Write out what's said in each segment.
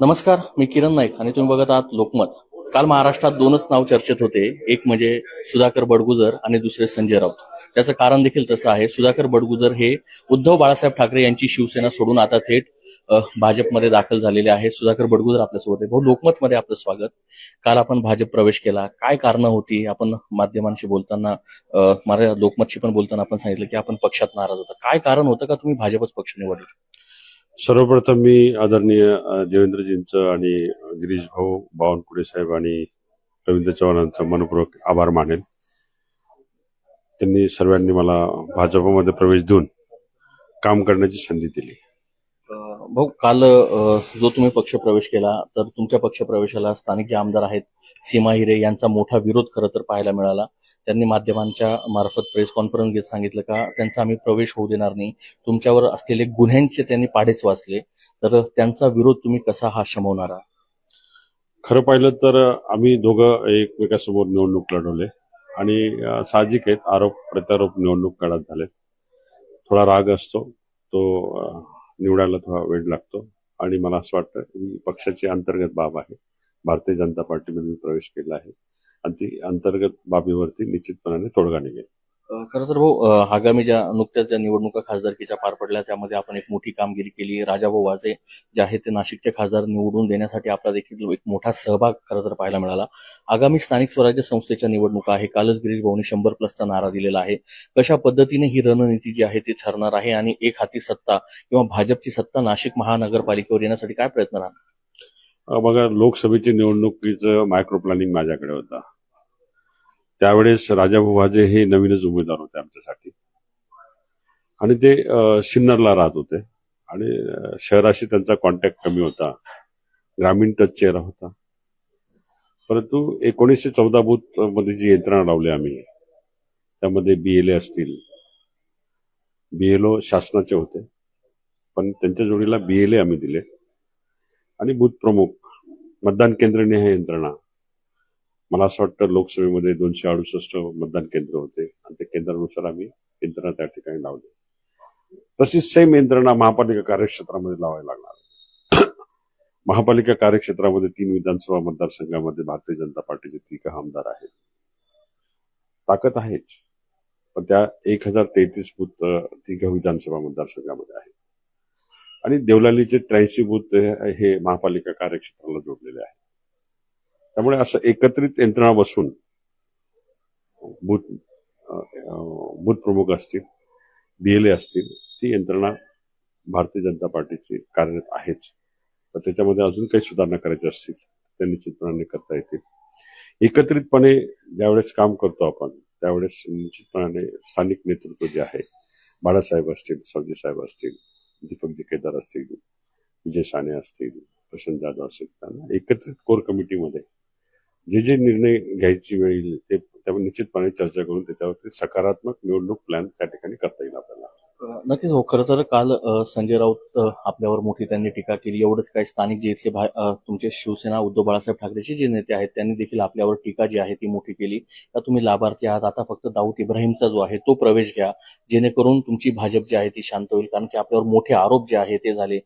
नमस्कार, मी किरण नाईक आणि तुम्ही बघत आहात लोकमत. काल महाराष्ट्रात दोनच नाव चर्चेत होते. एक म्हणजे सुधाकर बडगुजर आणि दुसरे संजय राऊत. त्याचं कारण देखील तसं आहे. सुधाकर बडगुजर हे उद्धव बाळासाहेब ठाकरे यांची शिवसेना सोडून आता थेट भाजपमध्ये दाखल झालेले आहेत. सुधाकर बडगुजर आपल्यासोबत आहे. भाऊ, लोकमतमध्ये आपलं स्वागत. काल आपण भाजप प्रवेश केला, काय कारणं होती? आपण माध्यमांशी बोलताना माझ्या लोकमतशी पण बोलताना आपण सांगितलं की आपण पक्षात नाराज होता. काय कारण होतं का तुम्ही भाजपच पक्ष निवडला? सर्वप्रथम मी आदरणीय देवेंद्रजींचं आणि गिरीश भाऊ बावनकुळे साहेब आणि रवींद्र चव्हाणांचा मनपूर्वक आभार मानेल. त्यांनी सर्वांनी मला भाजपमध्ये प्रवेश देऊन काम करण्याची संधी दिली. भाऊ, काल जो तुम्ही पक्ष प्रवेश केला, तर तुमच्या पक्ष प्रवेशाला स्थानिक जे आमदार आहेत सीमा हिरे यांचा मोठा विरोध खरं तर पाहायला मिळाला. त्यांनी माध्यमांच्या मार्फत प्रेस कॉन्फरन्स घेत सांगितलं का त्यांचा आम्ही प्रवेश होऊ देणार नाही. तुमच्यावर असलेले गुन्ह्यांचे त्यांनी पाढेच वाचले, तर त्यांचा विरोध तुम्ही कसा हा शमवणारा? खरं पाहिलं तर आम्ही दोघं एकमेकासमोर निवडणूक लढवले आणि साहजिक आहेत, आरोप प्रत्यारोप निवडणूक काळात झाले. थोडा राग असतो, तो निवडायला थोडा वेळ लागतो आणि मला असं वाटतं ही पक्षाची अंतर्गत बाब आहे. भारतीय जनता पार्टीमध्ये मी प्रवेश केला आहे आणि ती अंतर्गत बाबीवरती निश्चितपणाने तोडगा निघेल. खरं तर भाऊ, आगामी नुकत्याच ज्या निवडणुका खासदारकीच्या पार पडल्या त्यामध्ये आपण एक मोठी कामगिरी केली. राजाभाऊ वाजे जे आहेत ते नाशिकचे खासदार निवडून देण्यासाठी आपला देखील एक मोठा सहभाग खरं तर पाहायला मिळाला. आगामी स्थानिक स्वराज्य संस्थेच्या निवडणुका आहे. कालच गिरीश भाऊंनी 100+चा नारा दिलेला आहे. कशा पद्धतीने ही रणनीती जी आहे ती ठरणार आहे आणि एक हाती सत्ता किंवा भाजपची सत्ता नाशिक महानगरपालिकेवर येण्यासाठी काय प्रयत्न राहणार? बघा, लोकसभेची निवडणुकीचं मायक्रो प्लॅनिंग माझ्याकडे होता. त्यावेळेस राजाभाऊ वाजे हे नवीनच उमेदवार होते आमच्यासाठी आणि ते सिन्नरला राहत होते आणि शहराशी त्यांचा कॉन्टॅक्ट कमी होता, ग्रामीण टच चेहरा होता. परंतु 1914 बूथ मध्ये जी यंत्रणा लावली आम्ही, त्यामध्ये BLA असतील, BLO शासनाचे होते, पण त्यांच्या जोडीला BLA आम्ही दिले आणि बूथ प्रमुख, मतदान केंद्रनिहाय यंत्रणा. मला असं वाटतं लोकसभेमध्ये 268 मतदान केंद्र होते आणि त्या केंद्रानुसार आम्ही यंत्रणा त्या ठिकाणी लावली. तशीच सेम यंत्रणा महापालिका कार्यक्षेत्रामध्ये लावायला लागणार. महापालिका कार्यक्षेत्रामध्ये 3 विधानसभा मतदारसंघामध्ये भारतीय जनता पार्टीचे 3 आमदार आहेत. ताकद आहेच, पण त्या 1033 बूथ 3 विधानसभा मतदारसंघामध्ये आहेत आणि देवलालीचे 83 बूथ हे महापालिका कार्यक्षेत्राला जोडलेले आहेत. त्यामुळे असं एकत्रित यंत्रणा बसून बूथ बूथ प्रमुख असतील, BLA असतील, ती यंत्रणा भारतीय जनता पार्टीची कार्यरत आहेच. तर त्याच्यामध्ये अजून काही सुधारणा करायची असतील त्या निश्चितपणाने करता येतील. एकत्रितपणे ज्यावेळेस काम करतो आपण त्यावेळेस निश्चितपणाने स्थानिक नेतृत्व जे आहे, बाळासाहेब असतील, सावजी साहेब असतील, दीपक केदार असतील, विजय साने असतील, प्रशांत जाधव असतील, त्यांना एकत्रित कोर कमिटीमध्ये जे जे निर्णय घ्यायची वेळ येईल ते त्यावर निश्चितपणे चर्चा करून त्याच्यावरती सकारात्मक निवडणूक प्लॅन त्या ठिकाणी करता येईल आपल्याला. नक्कीच हो. खरं तर काल संजय राऊत आपल्यावर मोठी त्यांनी टीका केली. एवढंच काय, स्थानिक जे इथले तुमचे शिवसेना उद्धव बाळासाहेब ठाकरेचे जे नेते आहेत त्यांनी देखील आपल्यावर टीका जी आहे ती मोठी केली. का तुम्ही लाभार्थी आहात, आता फक्त दाऊद इब्राहिमचा जो आहे तो प्रवेश घ्या, जेणेकरून तुमची भाजप जी आहे ती शांत होईल. कारण की आपल्यावर मोठे आरोप जे आहे ते झाले,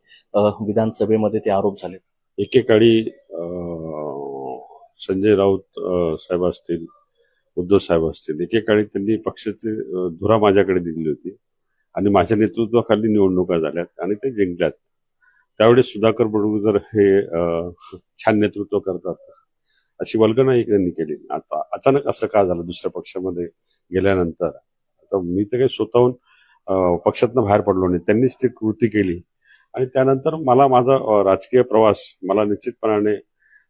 विधानसभेमध्ये ते आरोप झाले. एकेकाळी संजय राऊत साहेब असतील, उद्धव साहेब असतील, एकेकाळी त्यांनी पक्षाची धुरा माझ्याकडे दिली होती आणि माझ्या नेतृत्वाखाली निवडणुका झाल्यात आणि ते जिंकल्यात. त्यावेळेस सुधाकर बडगुजर हे छान नेतृत्व करतात अशी वल्गनाही त्यांनी केली. आता अचानक असं का झालं दुसऱ्या पक्षामध्ये गेल्यानंतर? आता मी तर काही स्वतःहून पक्षातनं बाहेर पडलो नाही, त्यांनीच ती कृती केली आणि त्यानंतर मला माझा राजकीय प्रवास मला निश्चितपणाने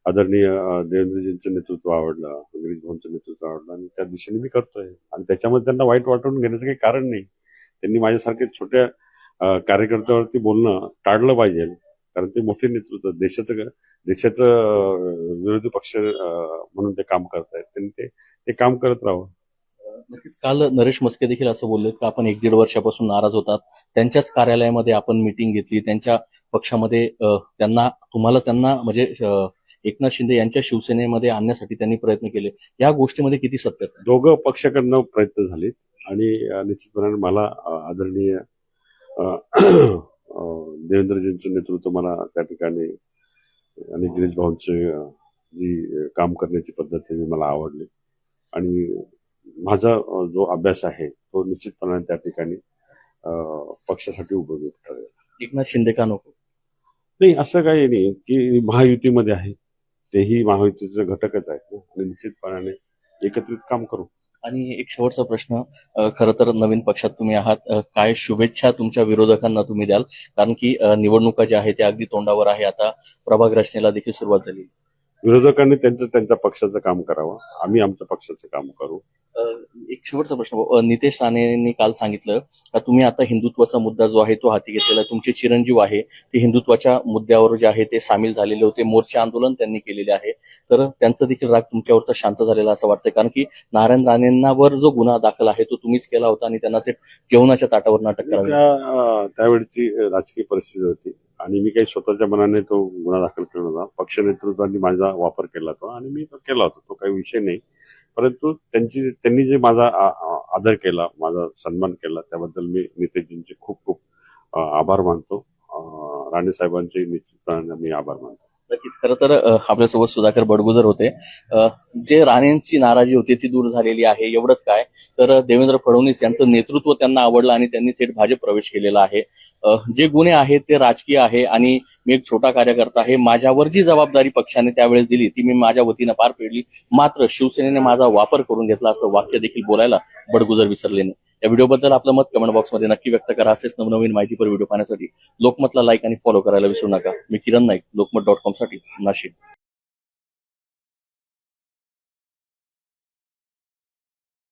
आदरणीय देवेंद्रजींचं नेतृत्व आवडलं, गिरीश भाऊंचं नेतृत्व आवडलं आणि त्या दिशेने मी करतोय आणि त्याच्यामध्ये त्यांना वाईट वाटून घेण्याचं काही कारण नाही. त्यांनी माझ्यासारख्या छोट्या कार्यकर्त्यावरती बोलणं टाळलं पाहिजे, कारण ते मोठे नेतृत्व, देशाचं विरोधी पक्ष म्हणून ते काम करतायत. त्यांनी ते काम करत राहावं. नक्कीच काल नरेश म्हस्के देखील असं बोलले की आपण 1-1.5 वर्षापासून नाराज होतात. त्यांच्याच कार्यालयामध्ये आपण मीटिंग घेतली, त्यांच्या पक्षामध्ये त्यांना म्हणजे एकनाथ शिंदे यांच्या शिवसेनेमध्ये आणण्यासाठी त्यांनी प्रयत्न केले. या गोष्टीमध्ये किती सत्यता आहे? दोघं पक्षाकडनं प्रयत्न झालेत आणि निश्चितपणाने मला आदरणीय देवेंद्रजींचं नेतृत्व मला त्या ठिकाणी आणि गिरीश भाऊंचे जी काम करण्याची पद्धत आहे ती मला आवडली आणि माझा जो अभ्यास आहे तो निश्चितपणाने त्या ठिकाणी पक्षासाठी उपयोगी ठरेल. एकनाथ शिंदे का नको? नाही, असं काही नाही की महायुतीमध्ये आहे, तेही महायुतीचे घटकच आहेत ना, आणि निश्चितपणाने एकत्रित काम करू. आणि एक शेवटचा प्रश्न, खरं तर नवीन पक्षात तुम्ही आहात, काय शुभेच्छा तुमच्या विरोधकांना तुम्ही द्याल? कारण की निवडणुका ज्या आहेत त्या अगदी तोंडावर आहे. आता प्रभाग रचनेला देखील सुरुवात झाली. विरोधकांनी त्यांच्या पक्षाचं काम करावं, आम्ही आमच्या पक्षाचं काम करू. एक शेवटचा प्रश्न, नितेश राणेंनी काल सांगितलं का तुम्ही आता हिंदुत्वाचा मुद्दा जो आहे तो हाती घेतलेला आहे. तुमचे चिरंजीव आहे ते हिंदुत्वाच्या मुद्द्यावर जे आहे ते सामील झालेले होते, मोर्चे आंदोलन त्यांनी केलेले आहे. तर त्यांचा देखील राग तुमच्यावरचा शांत झालेला असं वाटतंय, कारण की नारायण राणेंवर जो गुन्हा दाखल आहे तो तुम्हीच केला होता आणि त्यांना ते जेवणाच्या ताटावर नाटक करावे. त्यावेळची राजकीय परिस्थिती होती आणि मी काही स्वतःच्या मनाने तो गुन्हा दाखल केला होता. पक्ष नेतृत्वाने माझा वापर केला होता आणि मी तो केला होता, तो काही विषय नाही. परंतु त्यांनी जे माझा आदर केला, माझा सन्मान केला, त्याबद्दल मी नितेशजींचे खूप खूप आभार मानतो. राणे साहेबांचे निश्चितपणे मी आभार मानतो. नक्कीच. खरं तर आपल्यासोबत सुधाकर बडगुजर होते. जे राणेंची नाराजी होती ती दूर झालेली आहे. एवढंच काय तर देवेंद्र फडणवीस यांचं नेतृत्व त्यांना आवडलं आणि त्यांनी थेट भाजप प्रवेश केलेला आहे. जे गुन्हे आहेत ते राजकीय आहे आणि मी एक छोटा कार्यकर्ता आहे. माझ्यावर जी जबाबदारी पक्षाने त्यावेळेस दिली ती मी माझ्या वतीनं पार पेडली. मात्र शिवसेनेने माझा वापर करून घेतला असं वाक्य देखील बोलायला बडगुजर विसरले नाही. या व्हिडिओबद्दल आपलं मत कमेंट बॉक्समध्ये नक्की व्यक्त करा. असेच नवनवीन माहितीपर व्हिडिओ पाहण्यासाठी लोकमतला लाईक आणि फॉलो करायला विसरू नका. मी किरण नाईक, लोकमत.com साठी नाशिक.